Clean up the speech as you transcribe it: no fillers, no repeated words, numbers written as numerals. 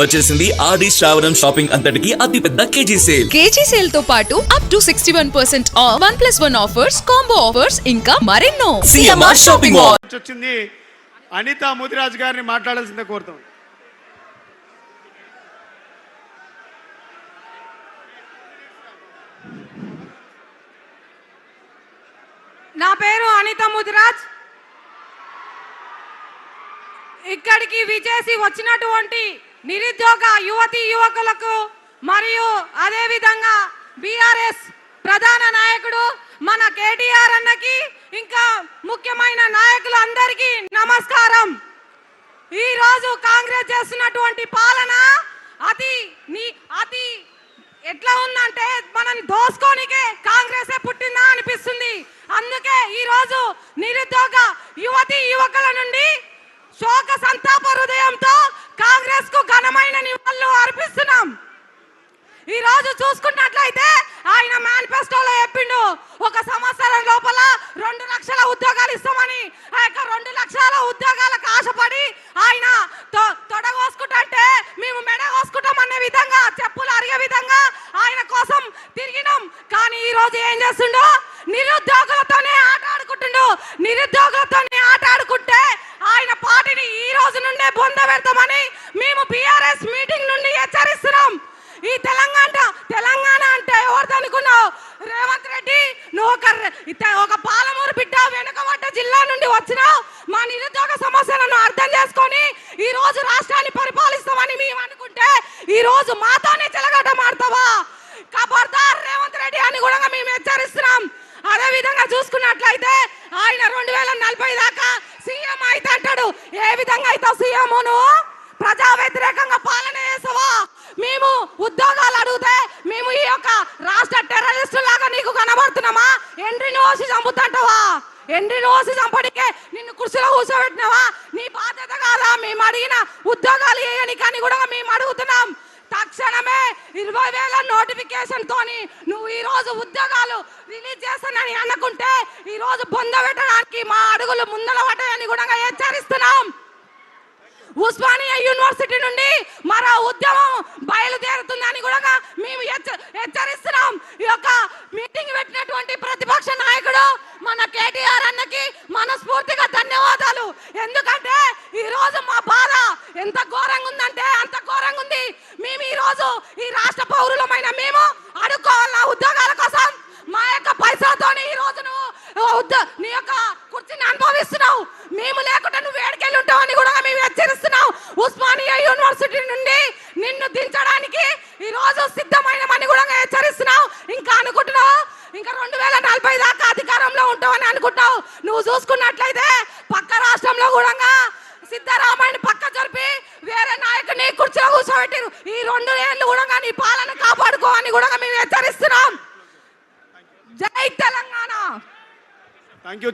వచ్చేసింది ఆది శ్రావణం షాపింగ్ అంతటికి అతిపెద్ద కేజీ సేల్ తో పాటు up to 61% of 1+1 offers, combo offers ఇంకా మరెన్నో. సిఎంఆర్ షాపింగ్ మాల్ వచ్చింది. అనితా ముదిరాజ్ గారిని మాట్లాడాల్సిందే కోరుతాం. నా పేరు అనితా ముదిరాజ్. ఇక్కడికి విచేసి వచ్చినటువంటి నిరుద్యోగ యువతి యువకులకు మరియు అదే విధంగా బీఆర్ఎస్ ప్రధాన నాయకుడు మన కేటీఆర్ అన్నకి ఇంకా ముఖ్యమైన నాయకులందరికీ నమస్కారం. ఈ రోజు కాంగ్రెస్ చేస్తున్నటువంటి పాలన అతి ఎట్లా ఉందంటే మనని దోసుకోనికే కాంగ్రెసే పుట్టిందా అనిపిస్తుంది. అందుకే ఈ రోజు నిరుద్యోగ యువతి యువకుల నుండి శోక సంతాప హృదయంతో కాంగ్రెస్ కు ఘనమైన నివాళులు అర్పిస్తున్నాం. ఈ రోజు చూసుకున్నట్లయితే ఆయన మేనిఫెస్టోలో చెప్పిండు, ఒక సంవత్సరం లోపల 2 లక్షల ఉద్యోగాలు ఇస్తామని. ఆ యొక్క 2 లక్షల ఉద్యోగాలకు ఆశపడి ఆయన తొడగోసుకుంటే మేము మెడగోసుకుంటాం అనే విధంగా చెప్పులు అరిగే విధంగా ఆయన కోసం తిరిగినాం. కానీ ఈ రోజు ఏం చేస్తుండో నిరుద్యోగులతోనే ఆట ఆడుకుంటుండు. నిరుద్యోగులతోనే ఆట ఆడుకుంటే ఆయన పార్టీని ఈ రోజు నుండే బొంద పెడతామని మేము బీఆర్ఎస్ మీటింగ్ నుండి హెచ్చరిస్తున్నాం. ఈ తెలంగాణ అంటే ఎవరిది అనుకున్నావు? రేవంత్ రెడ్డి, నువ్వు ఒక పాలమూరు బిడ్డ, వెనుకబడ్డ జిల్లా నుండి వచ్చినావు. మా నిరుద్యోగ సమస్యలను అర్థం చేసుకొని ఈ రోజు రాష్ట్రాన్ని పరిపాలిస్తామని మేము అనుకుంటే ఈ రోజు మాతోనే చెలగట మాడతావా? ఖబర్దార్ రేవంత్ రెడ్డి అని కూడా మేము హెచ్చరిస్తున్నాం. అదే విధంగా చూసుకున్నట్లయితే ఆయన 2040 దాకా సీఎం అయితే అంటాడు. ఏ విధంగా అయితే సీఎం నువ్వు ప్రజా వ్యతిరేకంగా పాలన చేసావా? మేము ఉద్యోగాలు అడిగితే మేము ఈ యొక్క రాష్ట్ర టెర్రరిస్టు లాగా నీకు కనబడుతున్నామా? ఎండ్రిని ఓసి చంపుతుంటావా? ఎండ్రిని ఓసి చంపడికే నిన్ను కుర్చీలో కూర్చోబెట్టినావా? నీ బాధ్యత కాదా? మేము అడిగిన ఉద్యోగాలు వేయని కానీ కూడా మేము అడుగుతున్నాం. తక్షణమే 20,000 నోటిఫికేషన్ తోని నువ్వు ఈ రోజు ఉద్యోగాలు రిలీజ్ చేస్తానని అనుకుంటే ఈ రోజు బొంద పెట్టడానికి మా అడుగులు ముందల పడ్డాయని కూడా హెచ్చరిస్తున్నాం. ఉస్మానియా యూనివర్సిటీ నుండి మరో ఉద్యమం బయలుదేరుతుందని కూడా మేము హెచ్చరిస్తున్నాం. ఈ యొక్క మీటింగ్ పెట్టినటువంటి ప్రతిపక్ష నాయకుడు మన కేటీఆర్ అన్నకి మనస్ఫూర్తిగా ధన్యవాదాలు. ఎందుకంటే ఈ రోజు మా బాధ ఎంత ఘోరంగా ఉందంటే అంత ఘోరంగా ఉంది. మేము ఈ రోజు ఈ రాష్ట్ర పౌరులమైన మేము అడుక్కోవాలన్న ఉద్యోగాల కోసం మా యొక్క పైసాతోని ఈ రోజు నువ్వు నీ యొక్క కుర్చీని అనుభవిస్తున్నావు. మేము లేకుండా నువ్వు వేడికెళ్ళి ఉంటావని కూడా మేము హెచ్చరిస్తున్నావు. ఉస్మానియా యూనివర్సిటీ నుండి నిన్ను దించడానికి ఈ రోజు సిద్ధమైనమని కూడా హెచ్చరిస్తున్నావు. ఇంకా అనుకుంటున్నావు ఇంకా 2040 దాకా అధికారంలో ఉంటావని అనుకుంటావు. నువ్వు చూసుకున్నట్లయితే పక్క రాష్ట్రంలో కూడా సిద్ధరామయ్యని పక్క జరిపి వేరే నాయకుని కుర్చీలో కూర్చోబెట్టారు. ఈ 2 ఏళ్ళు కూడా నీ పాలన కాపాడుకో అని కూడా మేము హెచ్చరిస్తున్నాం. జై తెలంగాణ. Thank you.